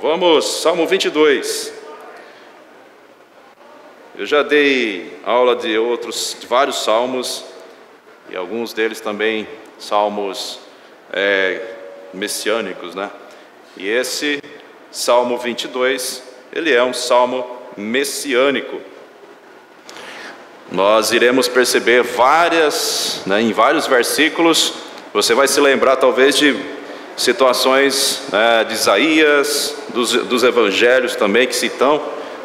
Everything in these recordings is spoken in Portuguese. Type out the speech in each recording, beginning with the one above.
Vamos, Salmo 22. Eu já dei aula de vários salmos, e alguns deles também salmos messiânicos, né? E esse Salmo 22, ele é um salmo messiânico. Nós iremos perceber em vários versículos, você vai se lembrar talvez de situações de Isaías, dos evangelhos também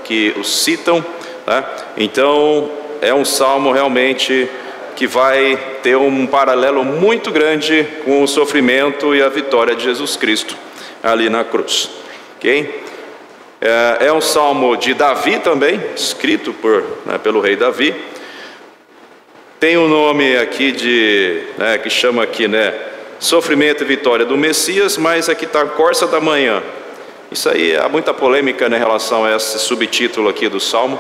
que os citam, né? Então é um salmo realmente que vai ter um paralelo muito grande com o sofrimento e a vitória de Jesus Cristo ali na cruz, ok? É um salmo de Davi também, escrito pelo rei Davi. Tem um nome aqui que chama aqui, sofrimento e vitória do Messias, mas aqui está Corça da Manhã. Isso aí, há muita polêmica em relação a esse subtítulo aqui do Salmo.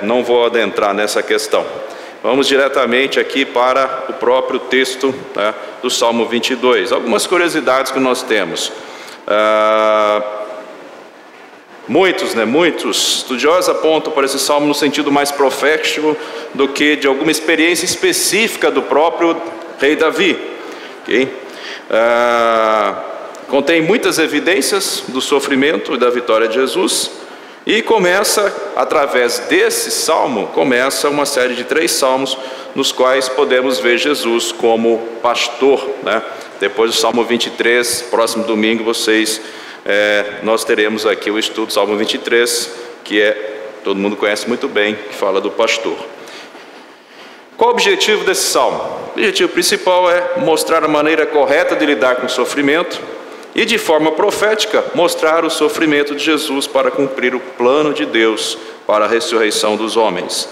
Não vou adentrar nessa questão. Vamos diretamente aqui para o próprio texto do Salmo 22. Algumas curiosidades que nós temos. Muitos estudiosos apontam para esse salmo no sentido mais profético do que de alguma experiência específica do próprio rei Davi. Okay? Contém muitas evidências do sofrimento e da vitória de Jesus, e através desse salmo, começa uma série de 3 salmos, nos quais podemos ver Jesus como pastor, né? Depois do Salmo 23, próximo domingo, nós teremos aqui o estudo do Salmo 23, todo mundo conhece muito bem, que fala do pastor. Qual o objetivo desse salmo? O objetivo principal é mostrar a maneira correta de lidar com o sofrimento e, de forma profética, mostrar o sofrimento de Jesus para cumprir o plano de Deus para a ressurreição dos homens.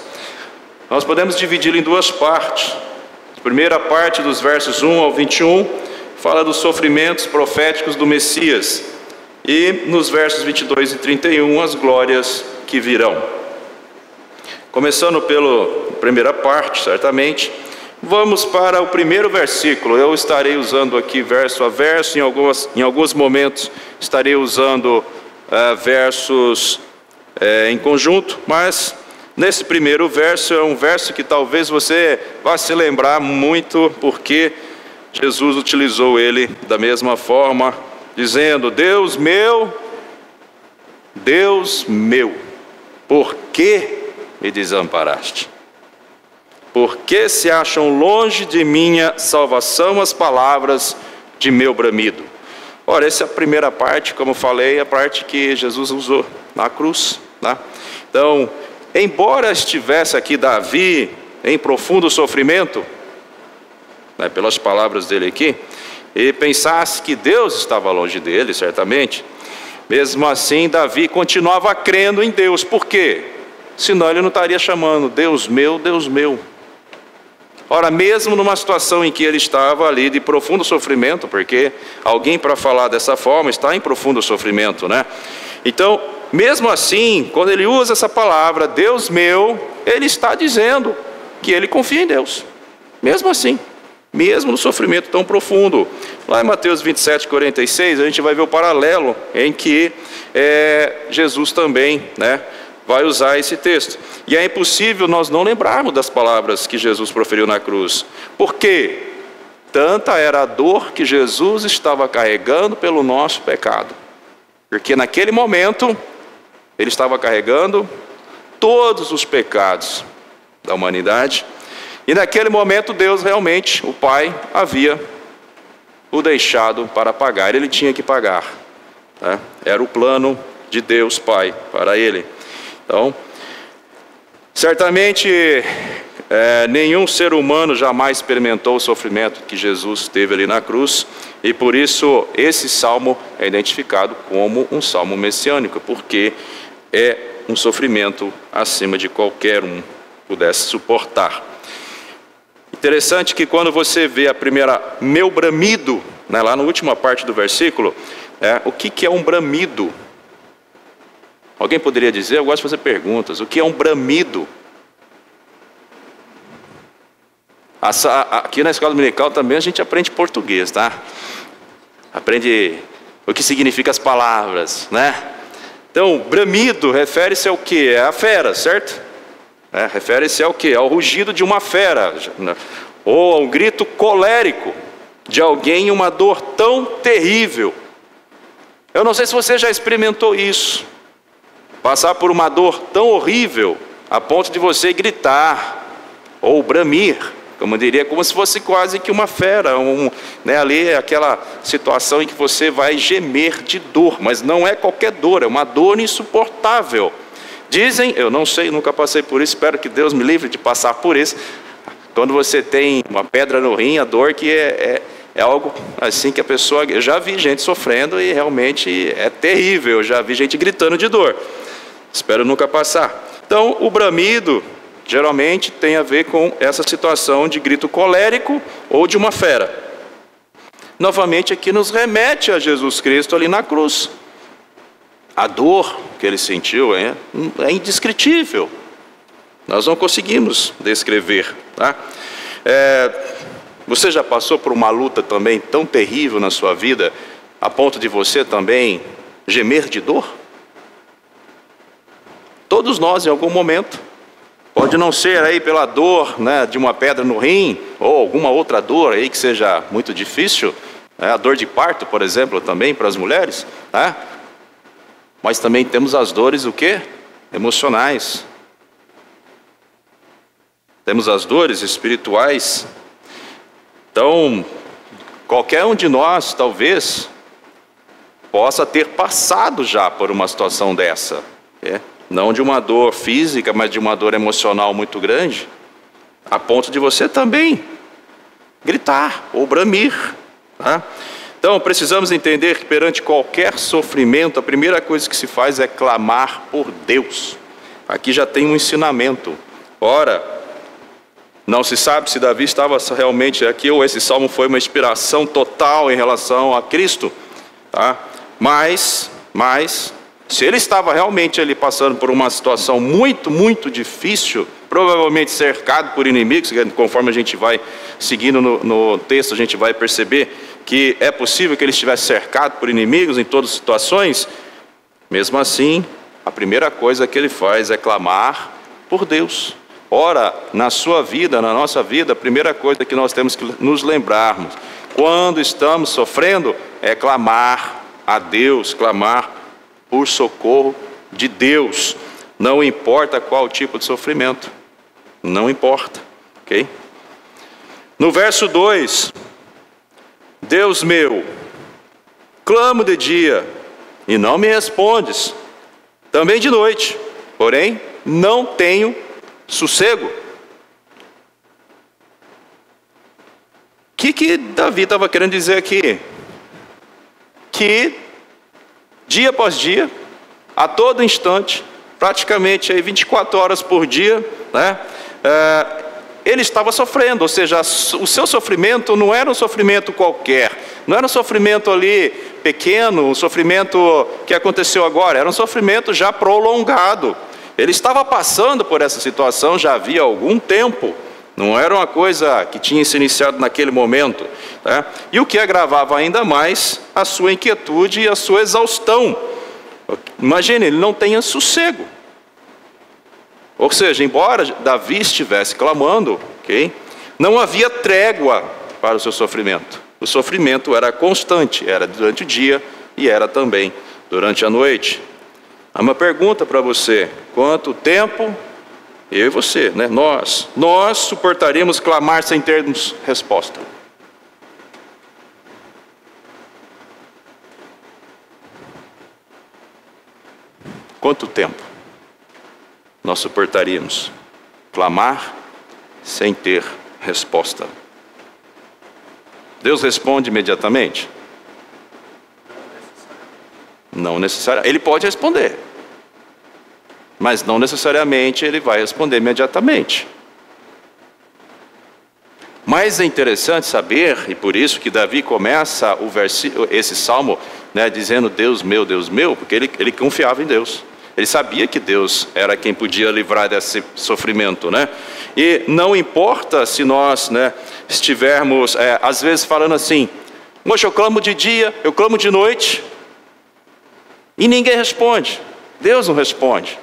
Nós podemos dividi-lo em 2 partes. A primeira parte, dos versos 1 ao 21, fala dos sofrimentos proféticos do Messias, e nos versos 22 e 31, as glórias que virão. Começando pela primeira parte, certamente, vamos para o primeiro versículo. Eu estarei usando aqui verso a verso, em alguns momentos estarei usando versos em conjunto, mas nesse primeiro verso é um verso que talvez você vá se lembrar muito, porque Jesus utilizou ele da mesma forma, dizendo: Deus meu, por que me desamparaste? Por que se acham longe de minha salvação as palavras de meu bramido? Ora, essa é a primeira parte, como falei, a parte que Jesus usou na cruz, né? Então, embora estivesse aqui Davi em profundo sofrimento, pelas palavras dele aqui, e pensasse que Deus estava longe dele, certamente, mesmo assim Davi continuava crendo em Deus. Por quê? Senão ele não estaria chamando Deus meu, Deus meu. Ora, mesmo numa situação em que ele estava ali de profundo sofrimento, porque alguém para falar dessa forma está em profundo sofrimento, né? Então, mesmo assim, quando ele usa essa palavra, Deus meu, ele está dizendo que ele confia em Deus. Mesmo assim, mesmo no sofrimento tão profundo. Lá em Mateus 27, 46, a gente vai ver o paralelo em que Jesus também, vai usar esse texto. E é impossível nós não lembrarmos das palavras que Jesus proferiu na cruz. Por quê? Tanta era a dor que Jesus estava carregando pelo nosso pecado. Porque naquele momento, ele estava carregando todos os pecados da humanidade. E naquele momento, Deus realmente, o Pai, havia o deixado para pagar. Ele tinha que pagar. Era o plano de Deus Pai para ele. Então, certamente, nenhum ser humano jamais experimentou o sofrimento que Jesus teve ali na cruz, e por isso esse salmo é identificado como um salmo messiânico, porque é um sofrimento acima de qualquer um pudesse suportar. Interessante que quando você vê a primeira, meu bramido, lá na última parte do versículo, o que é um bramido? Alguém poderia dizer? Eu gosto de fazer perguntas. O que é um bramido? Aqui na escola dominical também a gente aprende português, tá? Aprende o que significa as palavras, né? Então, bramido refere-se ao quê? É a fera, certo? Refere-se ao quê? Ao rugido de uma fera, ou ao grito colérico de alguém em uma dor tão terrível. Eu não sei se você já experimentou isso, passar por uma dor tão horrível, a ponto de você gritar, ou bramir, como eu diria, como se fosse quase que uma fera, ali é aquela situação em que você vai gemer de dor, mas não é qualquer dor, é uma dor insuportável. Dizem, eu não sei, nunca passei por isso, espero que Deus me livre de passar por isso, quando você tem uma pedra no rim, a dor que é algo assim que a pessoa... Eu já vi gente sofrendo e realmente é terrível, eu já vi gente gritando de dor. Espero nunca passar. Então, o bramido geralmente tem a ver com essa situação de grito colérico ou de uma fera. Novamente aqui nos remete a Jesus Cristo ali na cruz. A dor que ele sentiu é indescritível. Nós não conseguimos descrever, tá? Você já passou por uma luta também tão terrível na sua vida, a ponto de você também gemer de dor? Todos nós, em algum momento, pode não ser aí pela dor, né, de uma pedra no rim, ou alguma outra dor aí que seja muito difícil, a dor de parto, por exemplo, também para as mulheres, né? Mas também temos as dores, o quê? Emocionais. Temos as dores espirituais. Então, qualquer um de nós, talvez, possa ter passado já por uma situação dessa. Não de uma dor física, mas de uma dor emocional muito grande, a ponto de você também gritar ou bramir. Tá? Então, precisamos entender que perante qualquer sofrimento, a primeira coisa que se faz é clamar por Deus. Aqui já tem um ensinamento. Ora, não se sabe se Davi estava realmente aqui, ou esse salmo foi uma inspiração total em relação a Cristo. Tá? Mas, se ele estava realmente ali passando por uma situação muito, muito difícil, provavelmente cercado por inimigos, conforme a gente vai seguindo no texto, a gente vai perceber que é possível que ele estivesse cercado por inimigos em todas as situações. Mesmo assim, a primeira coisa que ele faz é clamar por Deus. Ora, na sua vida, na nossa vida, a primeira coisa que nós temos que nos lembrarmos, quando estamos sofrendo, é clamar a Deus, clamar por socorro de Deus. Não importa qual tipo de sofrimento, não importa, ok? No verso 2, Deus meu, clamo de dia e não me respondes, também de noite, porém não tenho sossego. O que Davi estava querendo dizer aqui? Que dia após dia, a todo instante, praticamente aí 24 horas por dia, né, ele estava sofrendo, ou seja, o seu sofrimento não era um sofrimento qualquer, não era um sofrimento ali pequeno, um sofrimento que aconteceu agora, era um sofrimento já prolongado. Ele estava passando por essa situação já havia algum tempo, não era uma coisa que tinha se iniciado naquele momento, né? E o que agravava ainda mais a sua inquietude e a sua exaustão. Imagine, ele não tinha sossego. Ou seja, embora Davi estivesse clamando, okay, não havia trégua para o seu sofrimento. O sofrimento era constante, era durante o dia e era também durante a noite. Há uma pergunta para você: quanto tempo eu e você, né, nós suportaríamos clamar sem termos resposta? Quanto tempo nós suportaríamos clamar sem ter resposta? Deus responde imediatamente? Não necessariamente. Ele pode responder, mas não necessariamente ele vai responder imediatamente. Mas é interessante saber, e por isso que Davi começa esse salmo, né, dizendo Deus meu, porque ele confiava em Deus. Ele sabia que Deus era quem podia livrar desse sofrimento, né? E não importa se nós, né, estivermos, às vezes falando assim, poxa, eu clamo de dia, eu clamo de noite, E ninguém responde. Deus não responde.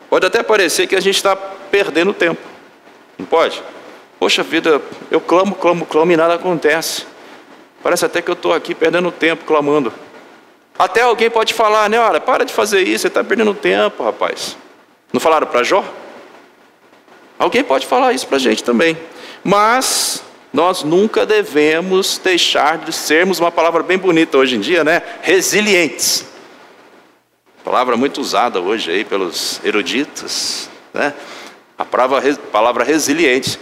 Pode até parecer que a gente está perdendo tempo. Não pode? Poxa vida, eu clamo e nada acontece. Parece até que eu estou aqui perdendo tempo clamando. Até alguém pode falar, né? Olha, para de fazer isso, você está perdendo tempo, rapaz. Não falaram para Jó? Alguém pode falar isso para a gente também. Mas nós nunca devemos deixar de sermos, uma palavra bem bonita hoje em dia, né? Resilientes. Palavra muito usada hoje aí pelos eruditos, né? A palavra resiliente.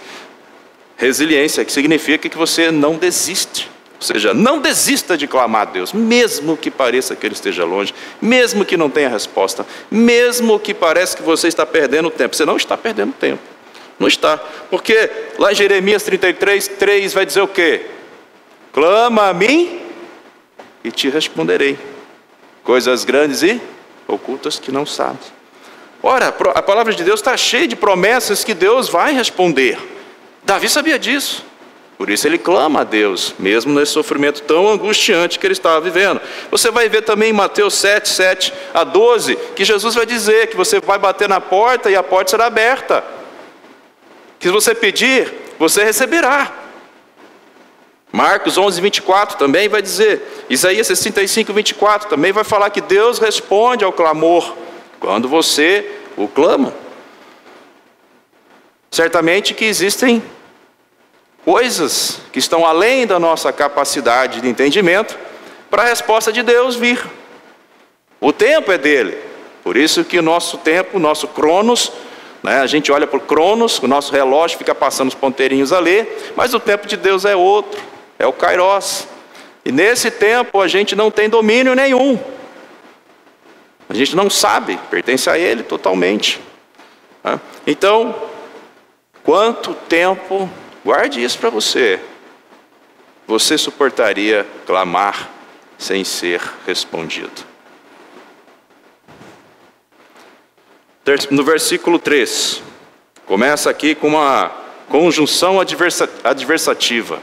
Resiliência, que significa que você não desiste. Ou seja, não desista de clamar a Deus, mesmo que pareça que Ele esteja longe, mesmo que não tenha resposta, mesmo que pareça que você está perdendo tempo. Você não está perdendo tempo. Não está. Porque lá em Jeremias 33:3 vai dizer o quê? Clama a mim e te responderei. Coisas grandes e ocultas que não sabes. Ora, a palavra de Deus está cheia de promessas que Deus vai responder. Davi sabia disso. Por isso ele clama a Deus, mesmo nesse sofrimento tão angustiante que ele estava vivendo. Você vai ver também em Mateus 7:7-12, que Jesus vai dizer que você vai bater na porta e a porta será aberta. Que se você pedir, você receberá. Marcos 11:24 também vai dizer. Isaías 65:24 também vai falar que Deus responde ao clamor quando você o clama. Certamente que existem coisas que estão além da nossa capacidade de entendimento para a resposta de Deus vir. O tempo é dele. Por isso que o nosso tempo, o nosso cronos, né, a gente olha para o cronos, o nosso relógio fica passando os ponteirinhos ali, mas o tempo de Deus é outro, é o kairos. E nesse tempo a gente não tem domínio nenhum. A gente não sabe, pertence a Ele totalmente. Então, quanto tempo, guarde isso para você, você suportaria clamar sem ser respondido? No versículo 3, começa aqui com uma conjunção adversativa.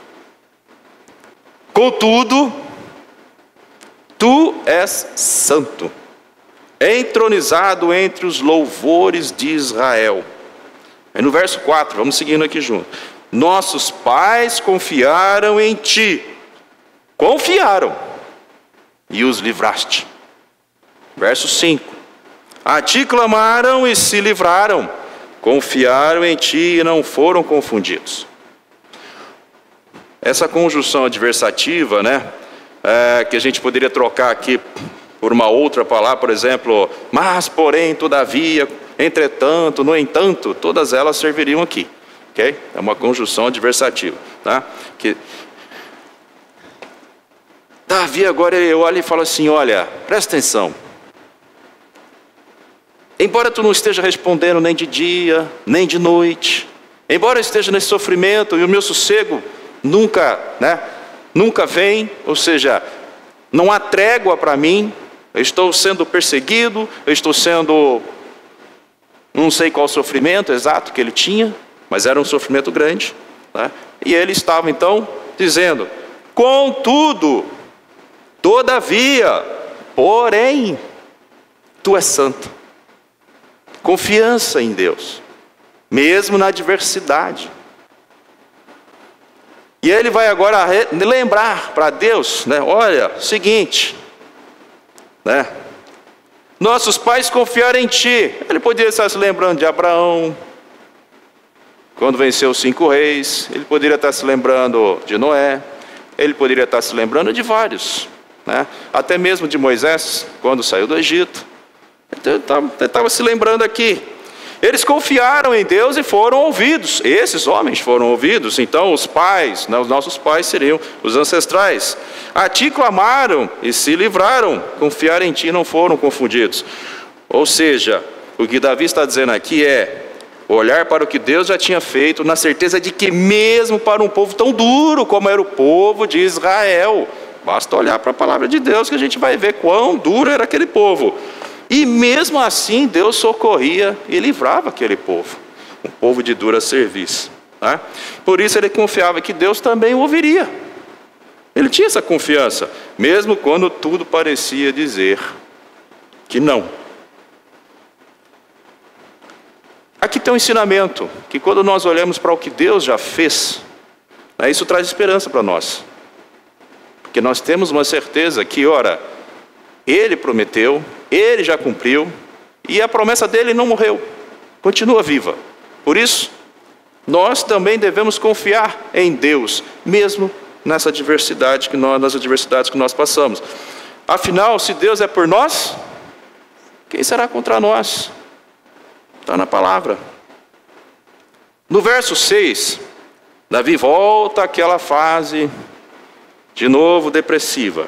Contudo, tu és santo, entronizado entre os louvores de Israel. Aí no verso 4, vamos seguindo aqui junto. Nossos pais confiaram em ti. Confiaram. E os livraste. Verso 5. A ti clamaram e se livraram. Confiaram em ti e não foram confundidos. Essa conjunção adversativa, né? Que a gente poderia trocar aqui por uma outra palavra, por exemplo, mas, porém, todavia, entretanto, no entanto, todas elas serviriam aqui. Okay? É uma conjunção adversativa. Tá? Que Davi agora ele olha e fala assim, olha, presta atenção. Embora tu não esteja respondendo nem de dia, nem de noite, embora eu esteja nesse sofrimento e o meu sossego nunca vem, ou seja, não há trégua para mim, eu estou sendo perseguido, eu estou sendo, não sei qual sofrimento exato que ele tinha, mas era um sofrimento grande, né? E ele estava então dizendo, contudo, todavia, porém, tu és santo. Confiança em Deus, mesmo na adversidade. E ele vai agora lembrar para Deus, né? Olha, seguinte, né? Nossos pais confiaram em ti. Ele poderia estar se lembrando de Abraão, quando venceu os 5 reis. Ele poderia estar se lembrando de Noé. Ele poderia estar se lembrando de vários, né? Até mesmo de Moisés, quando saiu do Egito. Ele estava se lembrando aqui. Eles confiaram em Deus e foram ouvidos. Esses homens foram ouvidos. Então os pais, né, os nossos pais seriam os ancestrais. A ti clamaram e se livraram. Confiaram em ti e não foram confundidos. Ou seja, o que Davi está dizendo aqui é olhar para o que Deus já tinha feito, na certeza de que mesmo para um povo tão duro como era o povo de Israel, basta olhar para a palavra de Deus que a gente vai ver quão duro era aquele povo. E mesmo assim Deus socorria e livrava aquele povo, um povo de dura serviço, né? Por isso ele confiava que Deus também o ouviria. Ele tinha essa confiança, mesmo quando tudo parecia dizer que não. Aqui tem um ensinamento, que quando nós olhamos para o que Deus já fez, isso traz esperança para nós. Porque nós temos uma certeza que, ora, Ele prometeu, Ele já cumpriu, e a promessa dele não morreu, continua viva. Por isso, nós também devemos confiar em Deus, mesmo nas adversidades que nós passamos. Afinal, se Deus é por nós, quem será contra nós? Está na palavra. No verso 6, Davi volta àquela fase, de novo depressiva.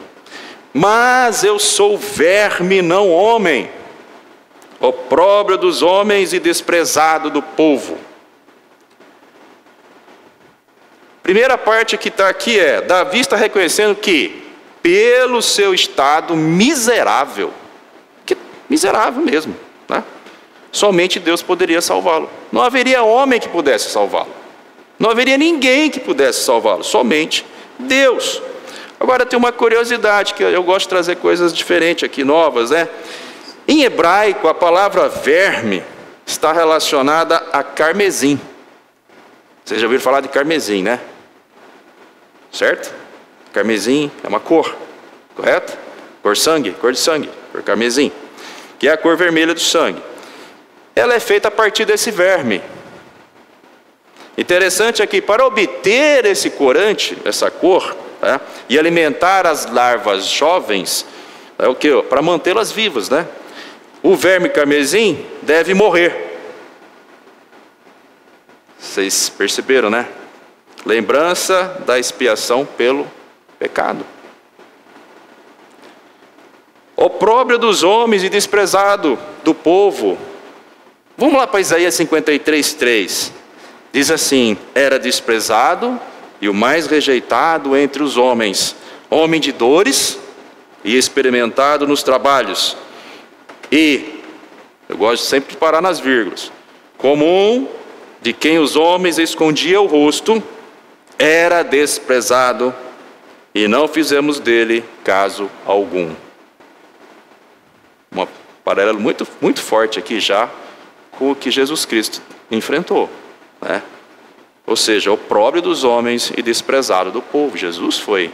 Mas eu sou verme, não homem, opróbrio dos homens e desprezado do povo. Primeira parte que está aqui é, Davi está reconhecendo que, pelo seu estado miserável, que miserável mesmo, né? Somente Deus poderia salvá-lo. Não haveria homem que pudesse salvá-lo. Não haveria ninguém que pudesse salvá-lo, somente Deus. Agora tem uma curiosidade, que eu gosto de trazer coisas diferentes aqui, novas, né? Em hebraico, a palavra verme está relacionada a carmesim. Vocês já ouviram falar de carmesim, né? Certo? Carmesim é uma cor, correto? Cor de sangue, cor carmesim, que é a cor vermelha do sangue. Ela é feita a partir desse verme. Interessante é que para obter esse corante, essa cor, e alimentar as larvas jovens, o que? Para mantê-las vivas, né? O verme carmesim deve morrer. Vocês perceberam, né? Lembrança da expiação pelo pecado. Opróbrio dos homens e desprezado do povo. Vamos lá para Isaías 53:3. Diz assim: era desprezado e o mais rejeitado entre os homens, homem de dores e experimentado nos trabalhos. E, eu gosto sempre de parar nas vírgulas, comum de quem os homens escondiam o rosto, era desprezado e não fizemos dele caso algum. Um paralelo muito, muito forte aqui já com o que Jesus Cristo enfrentou, né? Ou seja, opróbrio dos homens e desprezado do povo. Jesus foi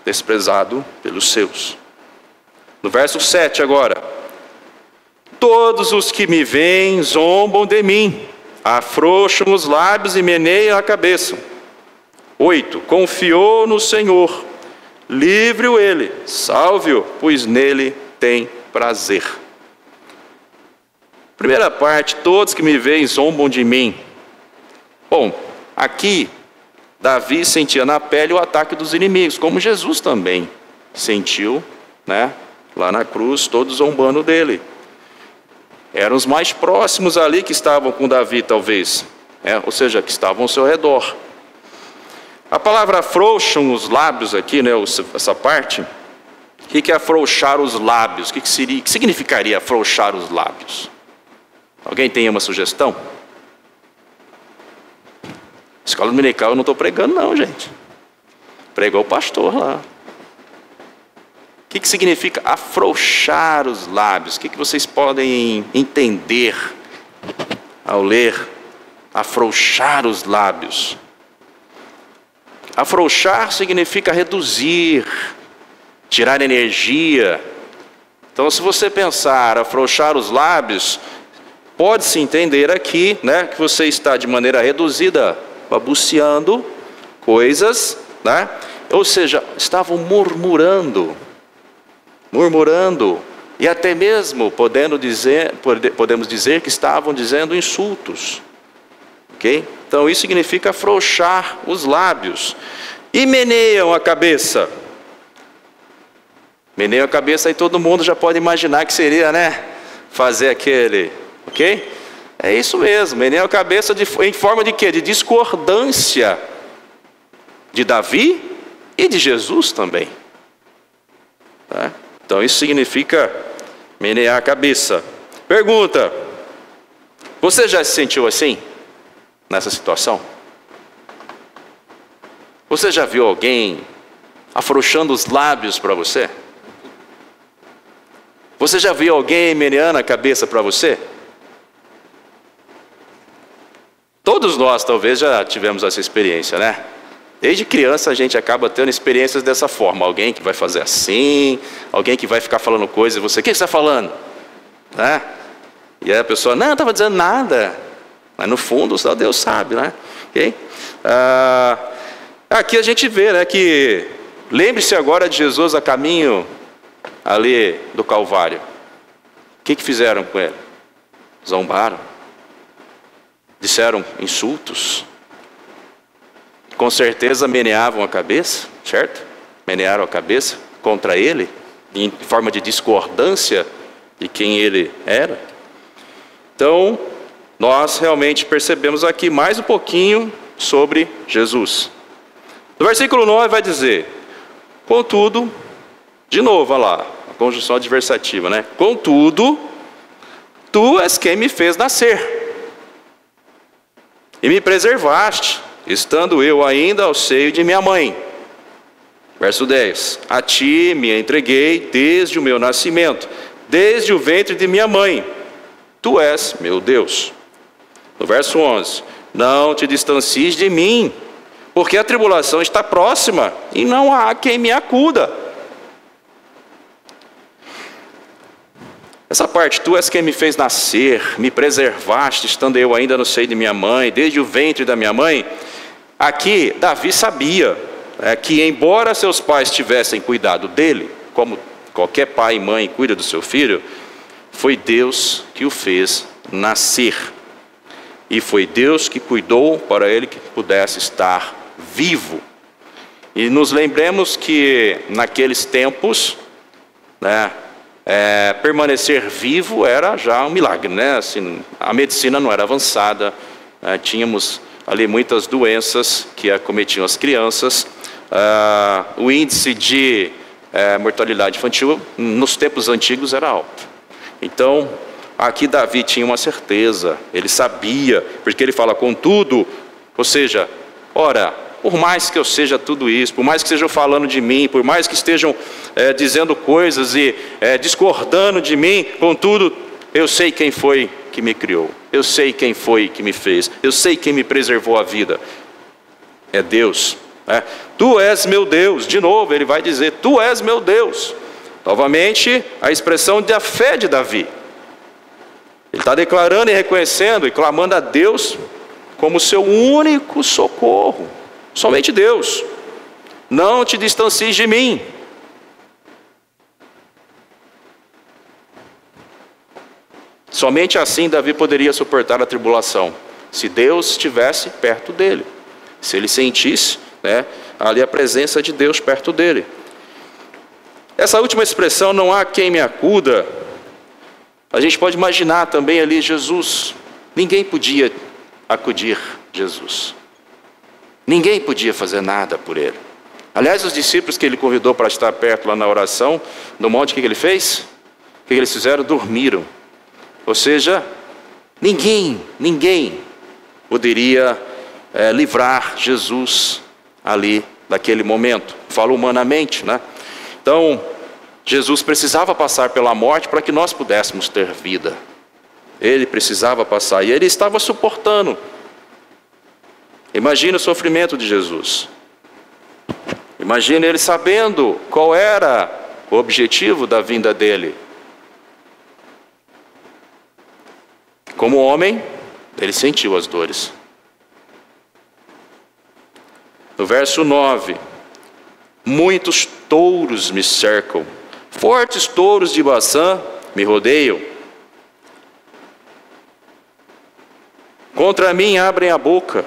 desprezado pelos seus. No verso 7 agora. Todos os que me veem zombam de mim, afrouxam os lábios e meneiam a cabeça. 8. Confiou no Senhor, livre-o ele, salve-o, pois nele tem prazer. Primeira parte, todos que me veem zombam de mim. Bom, aqui, Davi sentia na pele o ataque dos inimigos, como Jesus também sentiu, né? Lá na cruz, todos zombando dele. Eram os mais próximos ali que estavam com Davi, talvez, ou seja, que estavam ao seu redor. A palavra afrouxam os lábios aqui, né? Essa parte, o que é afrouxar os lábios? O que significaria afrouxar os lábios? Alguém tem uma sugestão? Escola dominical eu não estou pregando não, gente. Pregou o pastor lá. O que significa afrouxar os lábios? O que vocês podem entender ao ler afrouxar os lábios? Afrouxar significa reduzir, tirar energia. Então, se você pensar afrouxar os lábios, pode-se entender aqui, né, que você está de maneira reduzida, balbuciando coisas, né? Ou seja, estavam murmurando, e até mesmo podemos dizer que estavam dizendo insultos, ok? Então isso significa afrouxar os lábios. E meneiam a cabeça. Meneiam a cabeça, aí todo mundo já pode imaginar que seria, né, fazer aquele, ok? É isso mesmo, meneiam a cabeça em forma de quê? De discordância de Davi e de Jesus também, tá? Então isso significa menear a cabeça. Pergunta: você já se sentiu assim, nessa situação? Você já viu alguém afrouxando os lábios para você? Você já viu alguém meneando a cabeça para você? Todos nós talvez já tivemos essa experiência, né? Desde criança a gente acaba tendo experiências dessa forma. Alguém que vai fazer assim, alguém que vai ficar falando coisas e você, o que você está falando? Né? E aí a pessoa, não estava dizendo nada. Mas no fundo só Deus sabe, né? Okay? Aqui a gente vê, né, que lembre-se agora de Jesus a caminho ali do Calvário. O que fizeram com ele? Zombaram. Disseram insultos. Com certeza meneavam a cabeça, certo? Menearam a cabeça contra ele, em forma de discordância de quem ele era. Então, nós realmente percebemos aqui mais um pouquinho sobre Jesus. No versículo 9 vai dizer, contudo, de novo, olha lá, a conjunção adversativa, né? Contudo, tu és quem me fez nascer, e me preservaste, estando eu ainda ao seio de minha mãe. Verso 10, a ti me entreguei desde o meu nascimento, desde o ventre de minha mãe, tu és meu Deus. No verso 11, não te distancies de mim, porque a tribulação está próxima, e não há quem me acuda. Essa parte, tu és quem me fez nascer, me preservaste, estando eu ainda no seio de minha mãe, desde o ventre da minha mãe. Aqui, Davi sabia que embora seus pais tivessem cuidado dele, como qualquer pai e mãe cuida do seu filho, foi Deus que o fez nascer. E foi Deus que cuidou para ele que pudesse estar vivo. E nos lembremos que naqueles tempos, né, permanecer vivo era já um milagre, né? Assim, a medicina não era avançada, tínhamos ali muitas doenças que acometiam as crianças, o índice de mortalidade infantil nos tempos antigos era alto. Então, aqui Davi tinha uma certeza, ele sabia, porque ele fala contudo, ou seja, ora, por mais que eu seja tudo isso, por mais que estejam falando de mim, por mais que estejam dizendo coisas e discordando de mim, contudo, eu sei quem foi que me criou, eu sei quem foi que me fez, eu sei quem me preservou a vida, é Deus. Tu és meu Deus, de novo ele vai dizer, tu és meu Deus. Novamente, a expressão da fé de Davi. Ele está declarando e reconhecendo e clamando a Deus como seu único socorro. Somente Deus. Não te distancies de mim. Somente assim Davi poderia suportar a tribulação, se Deus estivesse perto dele. Se ele sentisse, ali a presença de Deus perto dele. Essa última expressão, não há quem me acuda, a gente pode imaginar também ali Jesus. Ninguém podia acudir Jesus. Ninguém podia fazer nada por ele. Aliás, os discípulos que ele convidou para estar perto lá na oração, no monte, o que ele fez? O que eles fizeram? Dormiram. Ou seja, ninguém poderia livrar Jesus ali daquele momento. Falo humanamente, né? Então, Jesus precisava passar pela morte para que nós pudéssemos ter vida. Ele precisava passar e ele estava suportando. Imagina o sofrimento de Jesus. Imagina ele sabendo qual era o objetivo da vinda dele. Como homem, ele sentiu as dores. No verso 9, muitos touros me cercam, fortes touros de Baçã me rodeiam. Contra mim abrem a boca,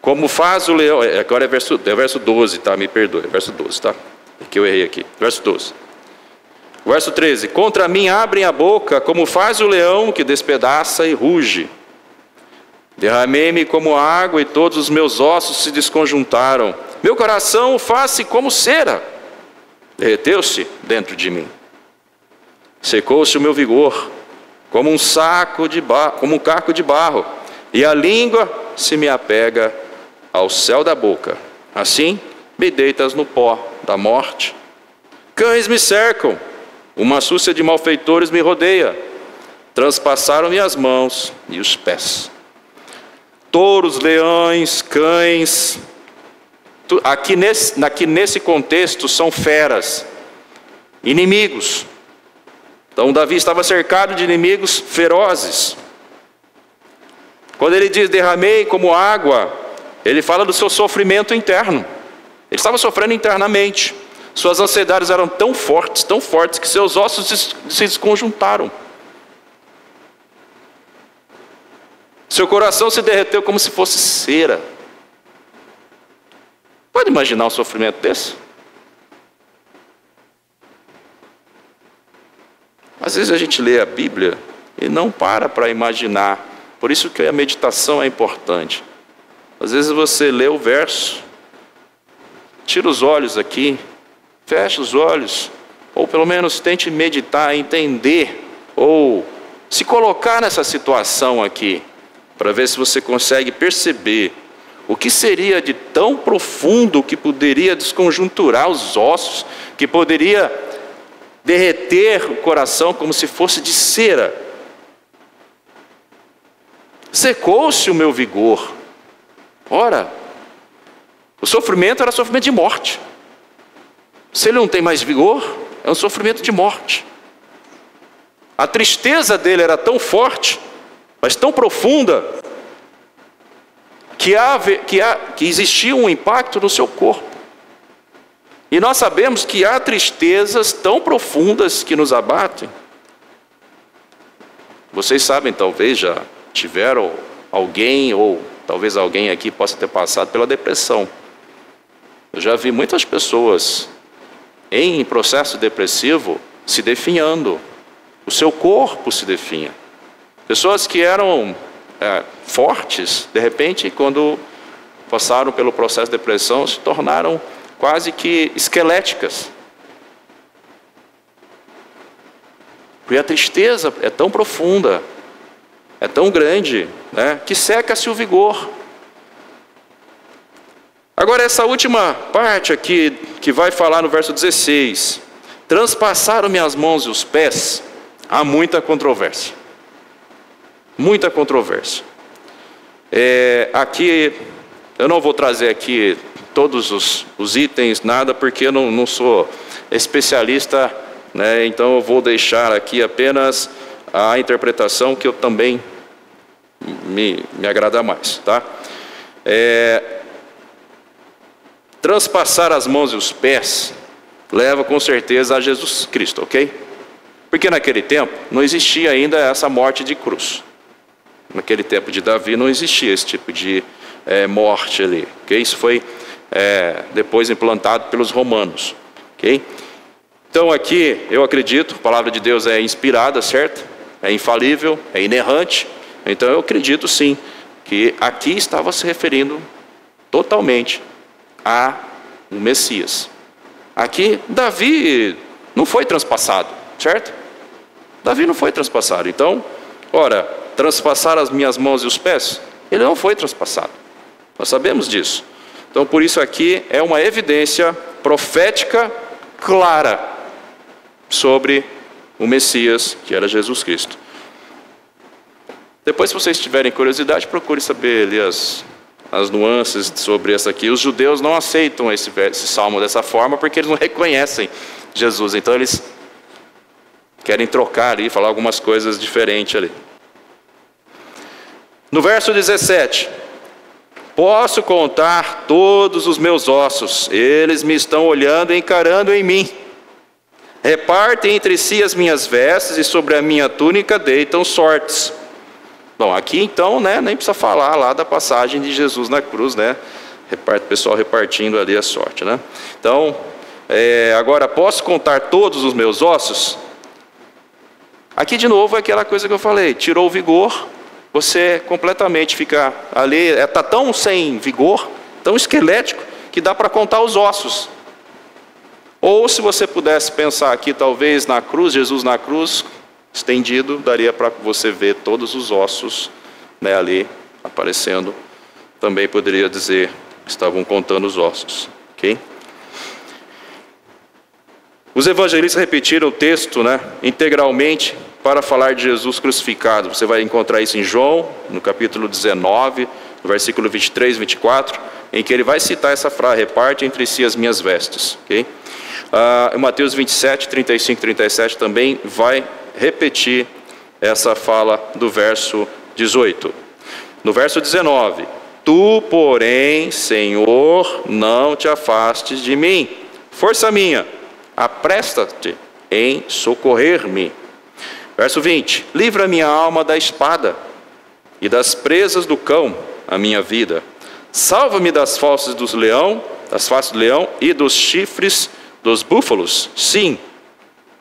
como faz o leão. Agora é verso 12, tá? Me perdoe, é verso 12, tá? É que eu errei aqui. Verso 12. Verso 13. Contra mim abrem a boca, como faz o leão que despedaça e ruge. Derramei-me como água e todos os meus ossos se desconjuntaram. Meu coração faz-se como cera. Derreteu-se dentro de mim. Secou-se o meu vigor, como um saco de barro, como um caco de barro. E a língua se me apega ao céu da boca. Assim, me deitas no pó da morte. Cães me cercam, uma súcia de malfeitores me rodeia. Transpassaram-me as mãos e os pés. Touros, leões, cães. Aqui nesse contexto são feras, inimigos. Então Davi estava cercado de inimigos ferozes. Quando ele diz derramei como água, ele fala do seu sofrimento interno. Ele estava sofrendo internamente. Suas ansiedades eram tão fortes que seus ossos se desconjuntaram. Seu coração se derreteu como se fosse cera. Pode imaginar um sofrimento desse? Às vezes a gente lê a Bíblia e não para imaginar. Por isso que a meditação é importante. Às vezes você lê o verso, tira os olhos aqui, fecha os olhos, ou pelo menos tente meditar, entender, ou se colocar nessa situação aqui, para ver se você consegue perceber o que seria de tão profundo que poderia desconjunturar os ossos, que poderia derreter o coração como se fosse de cera. Secou-se o meu vigor. Ora, o sofrimento era sofrimento de morte. Se ele não tem mais vigor, é um sofrimento de morte. A tristeza dele era tão forte, mas tão profunda, que existia um impacto no seu corpo. E nós sabemos que há tristezas tão profundas que nos abatem. Vocês sabem, talvez já tiveram alguém, ou talvez alguém aqui possa ter passado pela depressão. Eu já vi muitas pessoas em processo depressivo se definhando. O seu corpo se definha. Pessoas que eram fortes, de repente, quando passaram pelo processo de depressão, se tornaram quase que esqueléticas. Porque a tristeza é tão profunda, é tão grande, né, que seca-se o vigor. Agora essa última parte aqui, que vai falar no verso 16. Transpassaram-me as mãos e os pés. Há muita controvérsia. Muita controvérsia. Aqui, eu não vou trazer aqui todos os itens, nada, porque eu não sou especialista, né, então eu vou deixar aqui apenas a interpretação que eu também me agrada mais. Tá? Transpassar as mãos e os pés leva com certeza a Jesus Cristo, ok? Porque naquele tempo não existia ainda essa morte de cruz. Naquele tempo de Davi não existia esse tipo de morte ali, ok? Isso foi depois implantado pelos romanos, ok? Então aqui eu acredito, a palavra de Deus é inspirada, certo? É infalível, é inerrante. Então eu acredito sim, que aqui estava se referindo totalmente a um Messias. Aqui Davi não foi transpassado, certo? Davi não foi transpassado. Então, ora, transpassar as minhas mãos e os pés, ele não foi transpassado. Nós sabemos disso. Então, por isso aqui é uma evidência profética clara sobre o Messias, que era Jesus Cristo. Depois, se vocês tiverem curiosidade, procure saber ali as nuances sobre essa aqui. Os judeus não aceitam esse salmo dessa forma, porque eles não reconhecem Jesus. Então, eles querem trocar ali, falar algumas coisas diferentes ali. No verso 17, posso contar todos os meus ossos, eles me estão olhando e encarando em mim. Repartem entre si as minhas vestes e sobre a minha túnica deitam sortes. Bom, aqui então, né, nem precisa falar lá da passagem de Jesus na cruz, né? O pessoal repartindo ali a sorte, né? Então, agora, posso contar todos os meus ossos? Aqui de novo é aquela coisa que eu falei, tirou o vigor, você completamente fica ali, está tão sem vigor, tão esquelético, que dá para contar os ossos. Ou se você pudesse pensar aqui, talvez na cruz, Jesus na cruz, estendido, daria para você ver todos os ossos, né, ali aparecendo. Também poderia dizer, estavam contando os ossos, ok? Os evangelistas repetiram o texto, integralmente para falar de Jesus crucificado. Você vai encontrar isso em João, no capítulo 19, no versículo 23 e 24, em que ele vai citar essa frase: reparte entre si as minhas vestes. Okay? Em Mateus 27, 35 e 37 também vai repetir essa fala do verso 18. No verso 19: tu, porém, Senhor, não te afastes de mim. Força minha, apresta-te em socorrer-me. Verso 20: livra minha alma da espada e das presas do cão, a minha vida. Salva-me das fauces do leão e dos chifres dos búfalos. Sim,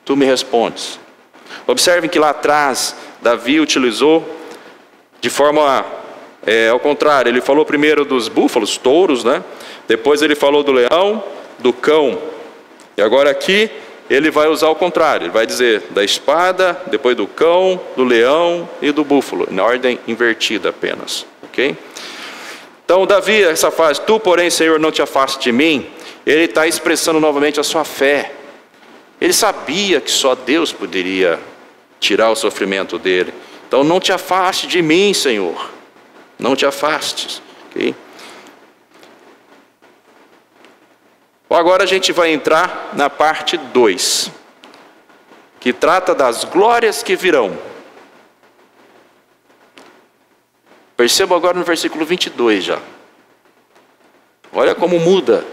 tu me respondes. Observem que lá atrás Davi utilizou de forma ao contrário. Ele falou primeiro dos búfalos, touros, depois ele falou do leão, do cão. E agora aqui ele vai usar o contrário. Ele vai dizer da espada, depois do cão, do leão e do búfalo, na ordem invertida apenas. Ok? Então Davi, essa frase, tu, porém, Senhor, não te afastes de mim, ele está expressando novamente a sua fé. Ele sabia que só Deus poderia tirar o sofrimento dele. Então não te afaste de mim, Senhor. Não te afastes. Okay? Agora a gente vai entrar na parte 2, que trata das glórias que virão. Perceba agora no versículo 22 já. Olha como muda.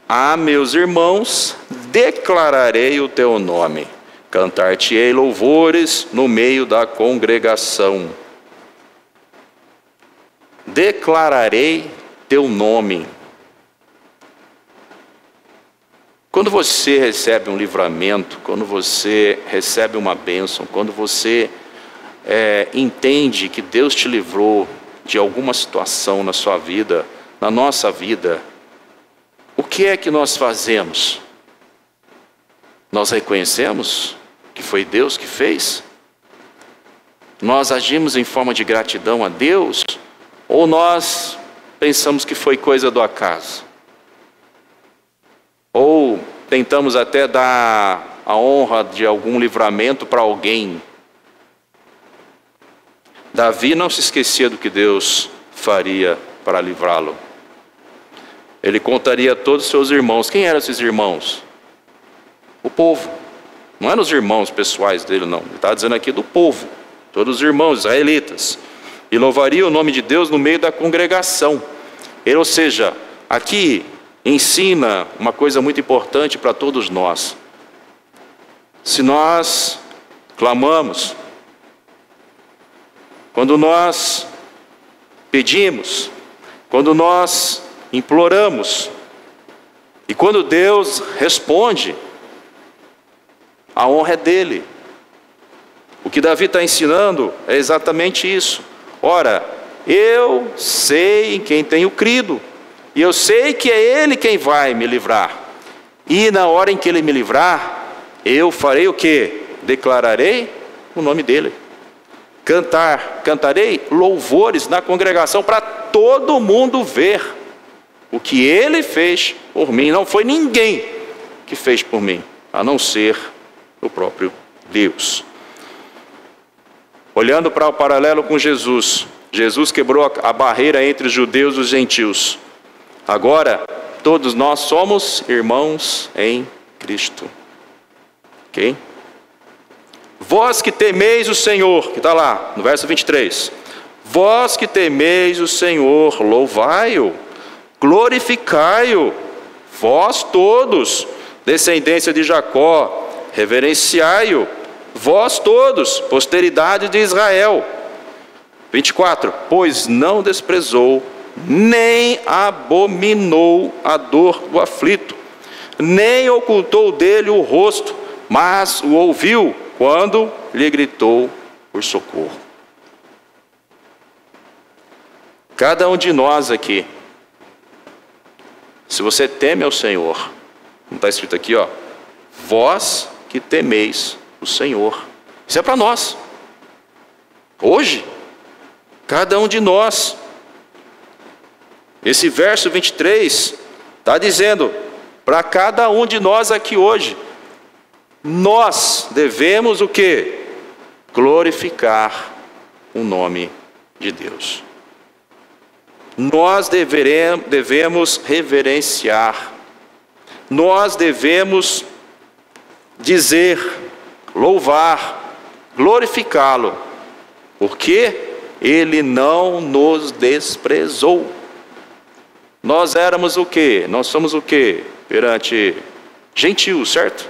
Ah, meus irmãos, declararei o teu nome. Cantar-te-ei louvores no meio da congregação. Declararei teu nome. Quando você recebe um livramento, quando você recebe uma bênção, quando você entende que Deus te livrou de alguma situação na sua vida, na nossa vida, o que é que nós fazemos? Nós reconhecemos que foi Deus que fez? Nós agimos em forma de gratidão a Deus? Ou nós pensamos que foi coisa do acaso? Ou tentamos até dar a honra de algum livramento para alguém? Davi não se esquecia do que Deus faria para livrá-lo. Ele contaria a todos os seus irmãos. Quem eram esses irmãos? O povo. Não eram os irmãos pessoais dele, não. Ele está dizendo aqui do povo. Todos os irmãos israelitas. E louvaria o nome de Deus no meio da congregação. Ou seja, aqui ensina uma coisa muito importante para todos nós. Se nós clamamos, quando nós pedimos, quando nós imploramos, e quando Deus responde, a honra é dele. O que Davi está ensinando é exatamente isso. Ora, eu sei em quem tenho crido, e eu sei que é Ele quem vai me livrar. E na hora em que Ele me livrar, eu farei o quê? Declararei o nome dEle. Cantarei louvores na congregação para todo mundo ver o que Ele fez por mim. Não foi ninguém que fez por mim, a não ser o próprio Deus. Olhando para o paralelo com Jesus, Jesus quebrou a barreira entre os judeus e os gentios. Agora, todos nós somos irmãos em Cristo. Ok? Vós que temeis o Senhor, que está lá no verso 23. Vós que temeis o Senhor, louvai-o, glorificai-o, vós todos, descendência de Jacó, reverenciai-o, vós todos, posteridade de Israel. 24. Pois não desprezou, nem abominou a dor do aflito, nem ocultou dele o rosto, mas o ouviu quando lhe gritou por socorro. Cada um de nós aqui, se você teme ao Senhor, como está escrito aqui, vós que temeis o Senhor. Isso é para nós. Hoje, cada um de nós. Esse verso 23 está dizendo: para cada um de nós aqui hoje. Nós devemos o quê? Glorificar o nome de Deus. Nós devemos reverenciar. Nós devemos dizer, louvar, glorificá-lo, porque Ele não nos desprezou. Nós éramos o quê? Nós somos o quê? Perante gentios, certo?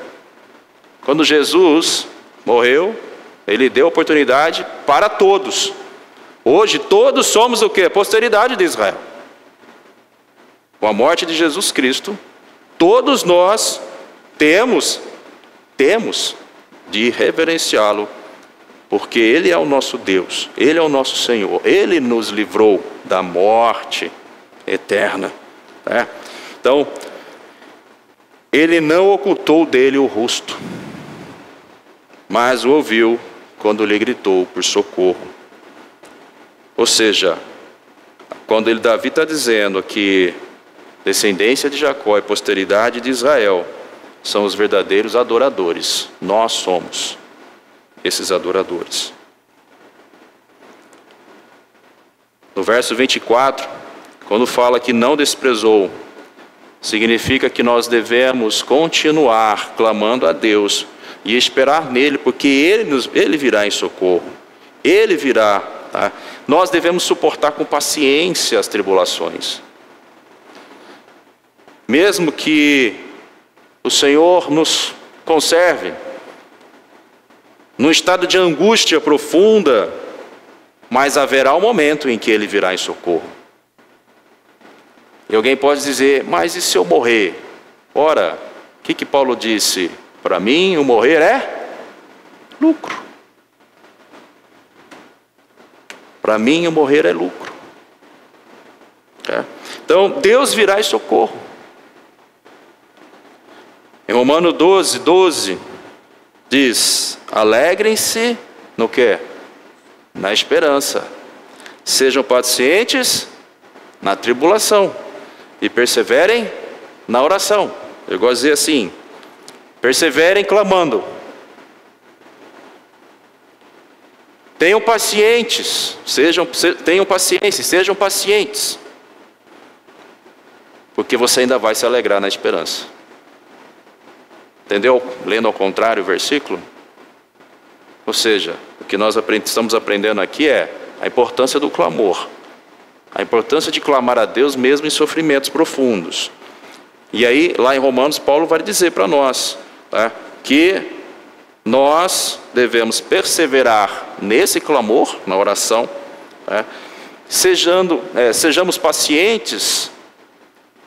Quando Jesus morreu, Ele deu oportunidade para todos. Hoje todos somos o quê? A posteridade de Israel. Com a morte de Jesus Cristo, todos nós temos de reverenciá-lo, porque Ele é o nosso Deus, Ele é o nosso Senhor, Ele nos livrou da morte eterna. Então, Ele não ocultou dele o rosto, mas o ouviu quando lhe gritou por socorro. Ou seja, quando Davi está dizendo que descendência de Jacó e posteridade de Israel são os verdadeiros adoradores, nós somos esses adoradores. No verso 24, quando fala que não desprezou, significa que nós devemos continuar clamando a Deus e esperar nele, porque Ele virá em socorro. Ele virá. Tá? Nós devemos suportar com paciência as tribulações. Mesmo que o Senhor nos conserve num estado de angústia profunda, mas haverá um momento em que Ele virá em socorro. E alguém pode dizer, mas e se eu morrer? Ora, o que Paulo disse? Para mim, o morrer é lucro. Para mim, o morrer é lucro. Então, Deus virá em socorro. Em Romanos 12, diz, alegrem-se no quê? Na esperança. Sejam pacientes na tribulação. E perseverem na oração. Eu gosto de dizer assim, perseverem clamando. Tenham pacientes, tenham paciência, sejam pacientes. Porque você ainda vai se alegrar na esperança. Entendeu? Lendo ao contrário o versículo. Ou seja, o que nós estamos aprendendo aqui é a importância do clamor. A importância de clamar a Deus mesmo em sofrimentos profundos. E aí, lá em Romanos, Paulo vai dizer para nós, tá, que nós devemos perseverar nesse clamor, na oração, tá, sejamos pacientes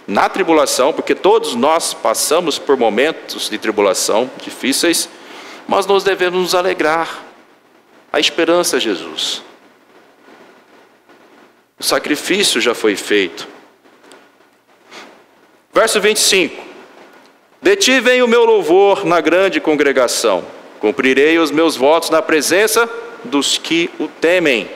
na tribulação, porque todos nós passamos por momentos de tribulação difíceis, mas nós devemos nos alegrar. A esperança é Jesus. O sacrifício já foi feito. Verso 25. De ti vem o meu louvor na grande congregação. Cumprirei os meus votos na presença dos que o temem.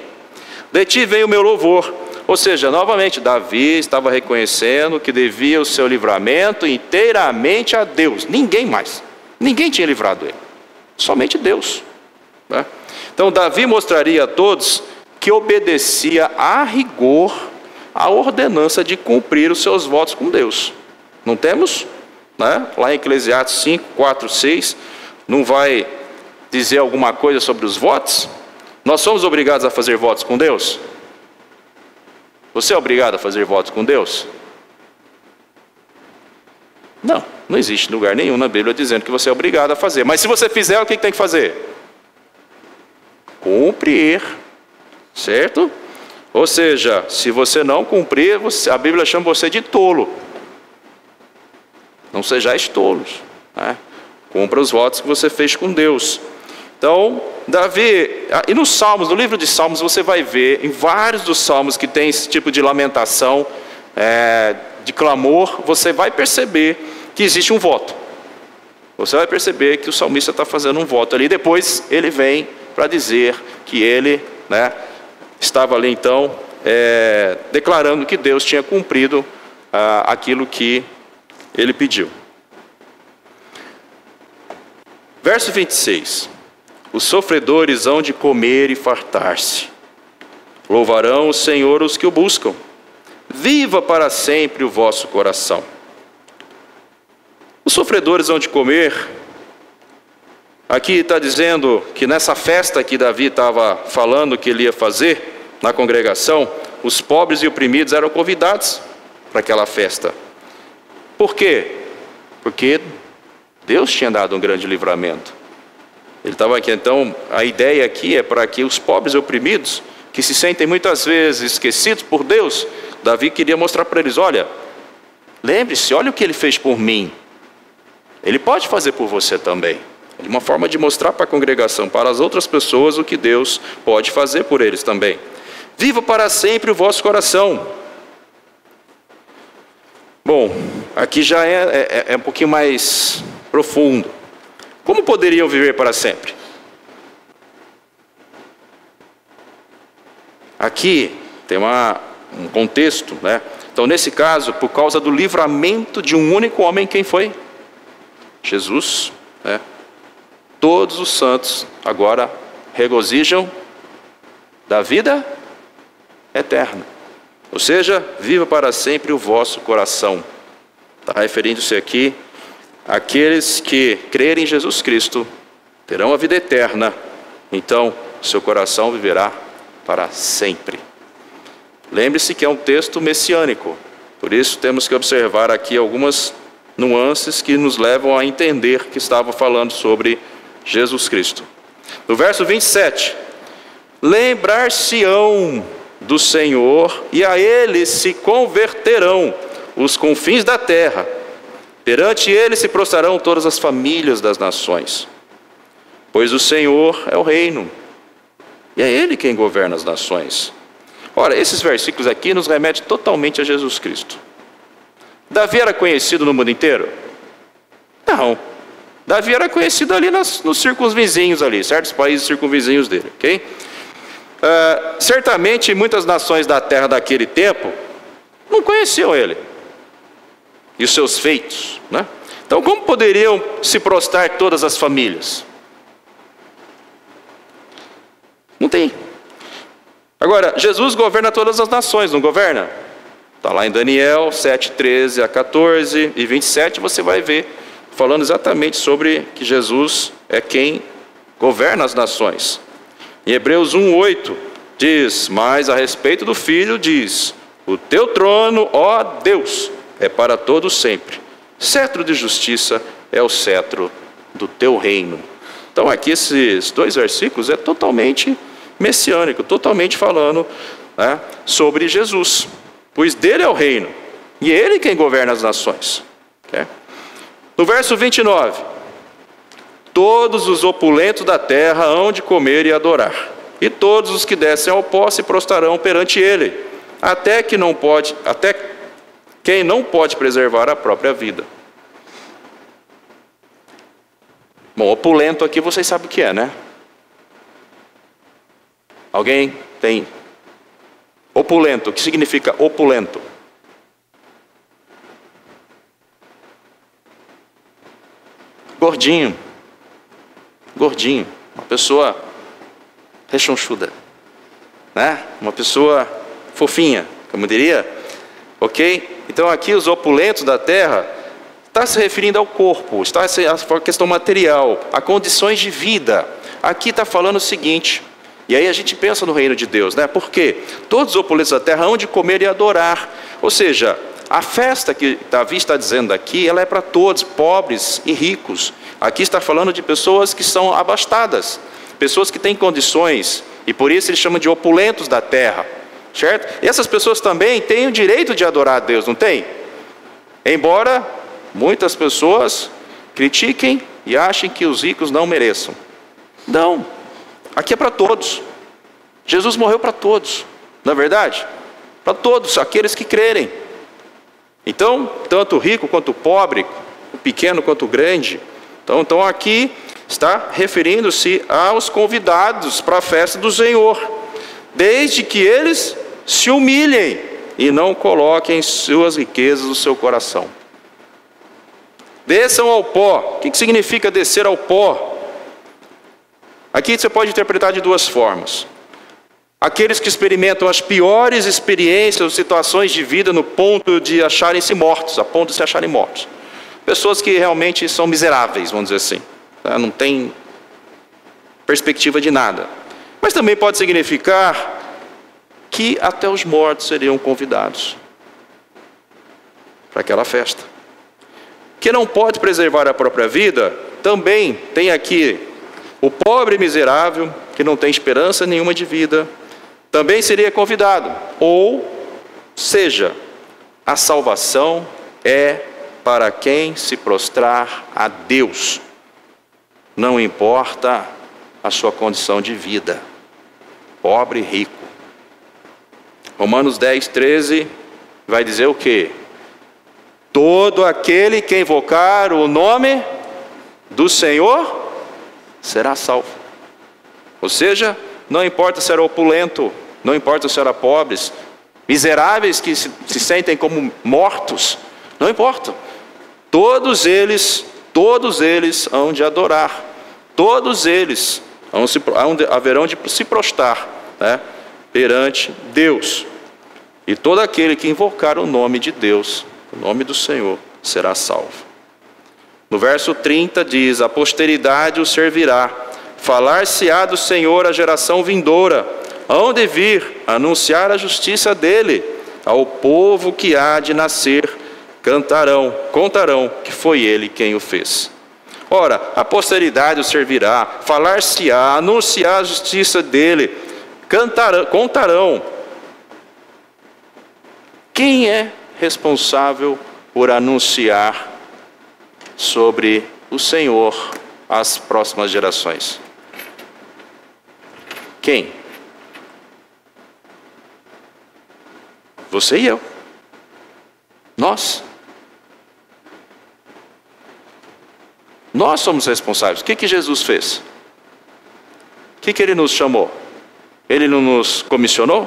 De ti vem o meu louvor. Ou seja, novamente, Davi estava reconhecendo que devia o seu livramento inteiramente a Deus. Ninguém mais. Ninguém tinha livrado ele. Somente Deus. Então, Davi mostraria a todos que obedecia a rigor a ordenança de cumprir os seus votos com Deus. Não temos? Lá em Eclesiastes 5, 4, 6, não vai dizer alguma coisa sobre os votos? Nós somos obrigados a fazer votos com Deus? Você é obrigado a fazer votos com Deus? Não, não existe lugar nenhum na Bíblia dizendo que você é obrigado a fazer. Mas se você fizer, o que tem que fazer? Cumprir. Certo? Ou seja, se você não cumprir, a Bíblia chama você de tolo. Não sejais tolos. Cumpra os votos que você fez com Deus. Então, Davi, e nos Salmos, no livro de Salmos, você vai ver, em vários dos Salmos que tem esse tipo de lamentação, de clamor, você vai perceber que existe um voto. Você vai perceber que o salmista está fazendo um voto ali. Depois ele vem para dizer que ele, estava ali então declarando que Deus tinha cumprido aquilo que ele pediu. Verso 26. Os sofredores hão de comer e fartar-se. Louvarão o Senhor os que o buscam. Viva para sempre o vosso coração. Os sofredores hão de comer. Aqui está dizendo que nessa festa que Davi estava falando que ele ia fazer na congregação, os pobres e oprimidos eram convidados para aquela festa. Por quê? Porque Deus tinha dado um grande livramento. Ele estava aqui, então, a ideia aqui é para que os pobres e oprimidos, que se sentem muitas vezes esquecidos por Deus, Davi queria mostrar para eles, olha, lembre-se, olha o que ele fez por mim. Ele pode fazer por você também. É uma forma de mostrar para a congregação, para as outras pessoas, o que Deus pode fazer por eles também. Viva para sempre o vosso coração. Bom, aqui já é um pouquinho mais profundo. Como poderiam viver para sempre? Aqui tem um contexto, né? Então, nesse caso, por causa do livramento de um único homem, quem foi? Jesus, né? Todos os santos agora regozijam da vida eterna. Ou seja, viva para sempre o vosso coração. Está referindo-se aqui àqueles que crerem em Jesus Cristo, terão a vida eterna. Então, seu coração viverá para sempre. Lembre-se que é um texto messiânico. Por isso, temos que observar aqui algumas nuances que nos levam a entender que estava falando sobre Jesus Cristo. No verso 27, lembrar-se-ão do Senhor e a Ele se converterão os confins da terra. Perante Ele se prostrarão todas as famílias das nações. Pois o Senhor é o reino, e é Ele quem governa as nações. Ora, esses versículos aqui nos remetem totalmente a Jesus Cristo. Davi era conhecido no mundo inteiro? Não. Davi era conhecido ali nos círculos vizinhos ali, certos países circunvizinhos dele, ok? Certamente muitas nações da terra daquele tempo não conheciam ele e os seus feitos, né? Então, como poderiam se prostrar todas as famílias? Não tem. Agora, Jesus governa todas as nações, não governa? Está lá em Daniel 7, 13 a 14 e 27, você vai ver, falando exatamente sobre que Jesus é quem governa as nações. Em Hebreus 1, 8, diz, mas a respeito do Filho, diz, o teu trono, ó Deus, é para todo sempre. Cetro de justiça é o cetro do teu reino. Então aqui esses dois versículos é totalmente messiânico, totalmente falando, né, sobre Jesus. Pois dele é o reino, e é ele quem governa as nações. Okay? No verso 29, todos os opulentos da terra hão de comer e adorar, e todos os que descem ao pó se prostrarão perante ele, até quem não pode preservar a própria vida. Bom, opulento aqui vocês sabem o que é, né? Alguém tem? Opulento, o que significa opulento? Gordinho. Gordinho. Uma pessoa rechonchuda, né? Uma pessoa fofinha, como diria. Ok? Então aqui os opulentos da terra está se referindo ao corpo, está a questão material, a condições de vida. Aqui está falando o seguinte, e aí a gente pensa no reino de Deus, né? Porque todos os opulentos da terra hão de comer e adorar. Ou seja, a festa que Davi está dizendo aqui, ela é para todos, pobres e ricos. Aqui está falando de pessoas que são abastadas, pessoas que têm condições, e por isso ele chama de opulentos da terra, certo? E essas pessoas também têm o direito de adorar a Deus, não tem? Embora muitas pessoas critiquem e achem que os ricos não mereçam. Não, aqui é para todos. Jesus morreu para todos, não é verdade? Para todos, aqueles que crerem. Então, tanto o rico quanto o pobre, o pequeno quanto o grande. Então aqui está referindo-se aos convidados para a festa do Senhor, desde que eles se humilhem e não coloquem suas riquezas no seu coração. Desçam ao pó. O que significa descer ao pó? Aqui você pode interpretar de duas formas. Aqueles que experimentam as piores experiências ou situações de vida no ponto de acharem-se mortos, a ponto de se acharem mortos. Pessoas que realmente são miseráveis, vamos dizer assim. Não tem perspectiva de nada. Mas também pode significar que até os mortos seriam convidados para aquela festa. Que não pode preservar a própria vida, também tem aqui o pobre miserável, que não tem esperança nenhuma de vida, também seria convidado. Ou seja, a salvação é para quem se prostrar a Deus. Não importa a sua condição de vida, pobre e rico. Romanos 10, 13 vai dizer o quê? Todo aquele que invocar o nome do Senhor será salvo. Ou seja, não importa se era opulento, não importa se era pobres, miseráveis que se sentem como mortos, não importa. Todos eles hão de adorar. Todos eles haverão de se prostrar, né, perante Deus. E todo aquele que invocar o nome de Deus, o nome do Senhor, será salvo. No verso 30 diz: a posteridade o servirá, falar-se-á do Senhor a geração vindoura, hão de vir anunciar a justiça dele ao povo que há de nascer, contarão que foi ele quem o fez. Ora, a posteridade o servirá, falar-se-á, anunciar a justiça dele, contarão. Quem é responsável por anunciar sobre o Senhor às próximas gerações? Quem? Você e eu. Nós. Nós somos responsáveis. O que Jesus fez? O que ele nos chamou? Ele não nos comissionou?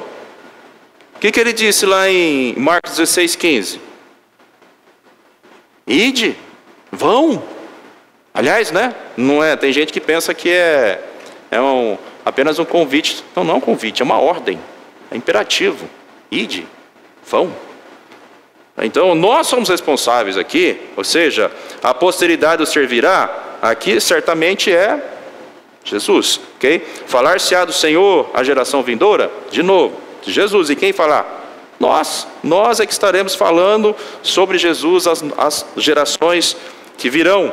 O que ele disse lá em Marcos 16, 15? Ide, vão. Aliás, né? Não é, tem gente que pensa que é apenas um convite. Não é um convite, é uma ordem. É imperativo. Ide, vão. Então, nós somos responsáveis aqui, ou seja, a posteridade o servirá, aqui certamente é Jesus, ok? Falar-se-á do Senhor a geração vindoura, de novo, de Jesus. E quem falar? Nós é que estaremos falando sobre Jesus às gerações que virão.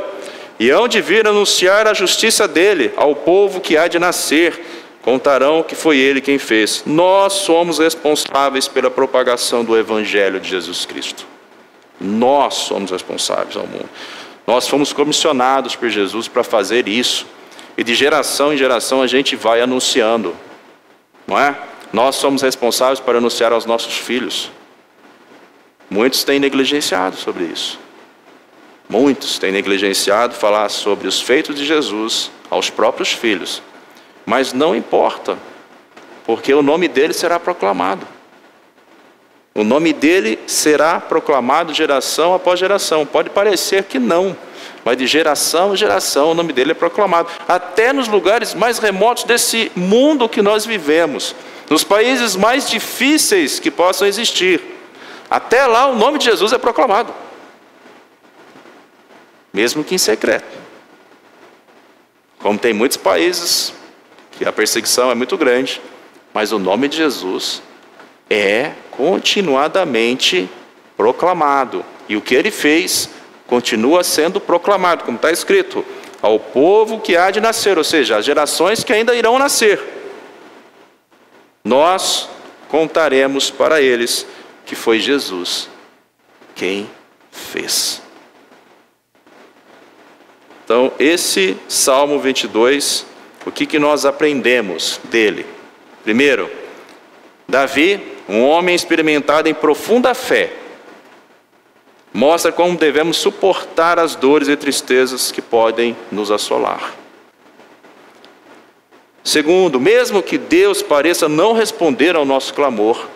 E hão de vir anunciar a justiça dele ao povo que há de nascer, contarão que foi ele quem fez. Nós somos responsáveis pela propagação do Evangelho de Jesus Cristo. Nós somos responsáveis ao mundo. Nós fomos comissionados por Jesus para fazer isso. E de geração em geração a gente vai anunciando. Não é? Nós somos responsáveis para anunciar aos nossos filhos. Muitos têm negligenciado sobre isso. Muitos têm negligenciado falar sobre os feitos de Jesus aos próprios filhos. Mas não importa, porque o nome dele será proclamado. O nome dele será proclamado geração após geração. Pode parecer que não, mas de geração em geração o nome dele é proclamado. Até nos lugares mais remotos desse mundo que nós vivemos, nos países mais difíceis que possam existir, até lá o nome de Jesus é proclamado. Mesmo que em secreto. Como tem muitos países que a perseguição é muito grande, mas o nome de Jesus é continuadamente proclamado. E o que ele fez continua sendo proclamado, como está escrito, ao povo que há de nascer, ou seja, as gerações que ainda irão nascer. Nós contaremos para eles que foi Jesus quem fez. Então, esse Salmo 22, o que nós aprendemos dele? Primeiro, Davi, um homem experimentado em profunda fé, mostra como devemos suportar as dores e tristezas que podem nos assolar. Segundo, mesmo que Deus pareça não responder ao nosso clamor,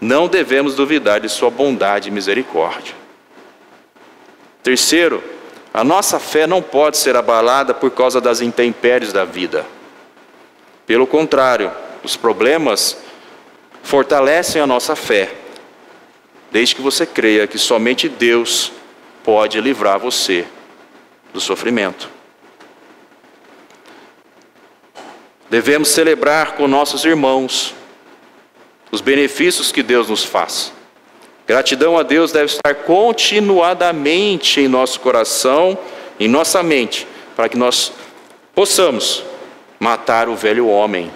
não devemos duvidar de sua bondade e misericórdia. Terceiro, a nossa fé não pode ser abalada por causa das intempéries da vida. Pelo contrário, os problemas fortalecem a nossa fé, desde que você creia que somente Deus pode livrar você do sofrimento. Devemos celebrar com nossos irmãos os benefícios que Deus nos faz. Gratidão a Deus deve estar continuadamente em nosso coração, em nossa mente, para que nós possamos matar o velho homem,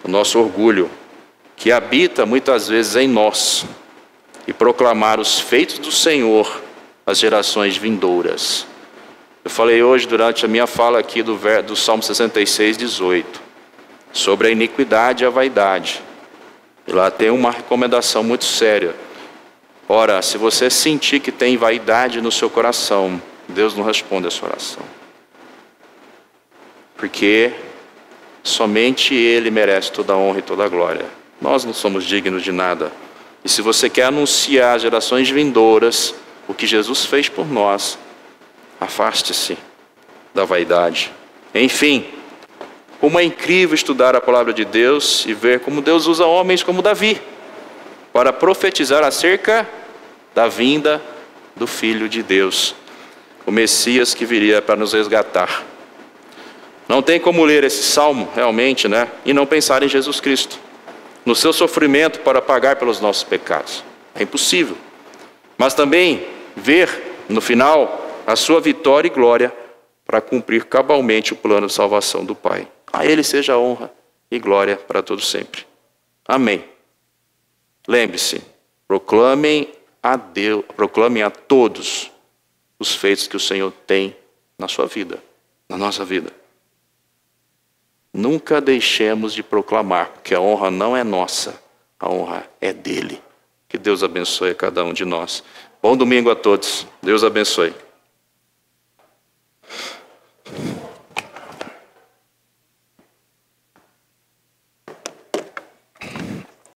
o nosso orgulho, que habita muitas vezes em nós, e proclamar os feitos do Senhor às gerações vindouras. Eu falei hoje, durante a minha fala aqui do Salmo 66, 18, sobre a iniquidade e a vaidade. E lá tem uma recomendação muito séria. Ora, se você sentir que tem vaidade no seu coração, Deus não responde a sua oração. Porque somente Ele merece toda a honra e toda a glória. Nós não somos dignos de nada. E se você quer anunciar às gerações vindouras o que Jesus fez por nós, afaste-se da vaidade. Enfim, como é incrível estudar a palavra de Deus e ver como Deus usa homens como Davi para profetizar acerca da vinda do Filho de Deus, o Messias que viria para nos resgatar. Não tem como ler esse salmo realmente, e não pensar em Jesus Cristo, no seu sofrimento para pagar pelos nossos pecados. É impossível. Mas também ver no final a sua vitória e glória para cumprir cabalmente o plano de salvação do Pai. A Ele seja a honra e glória para todos sempre. Amém. Lembre-se, proclamem a todos os feitos que o Senhor tem na sua vida, na nossa vida. Nunca deixemos de proclamar, porque a honra não é nossa, a honra é dele. Que Deus abençoe a cada um de nós. Bom domingo a todos. Deus abençoe.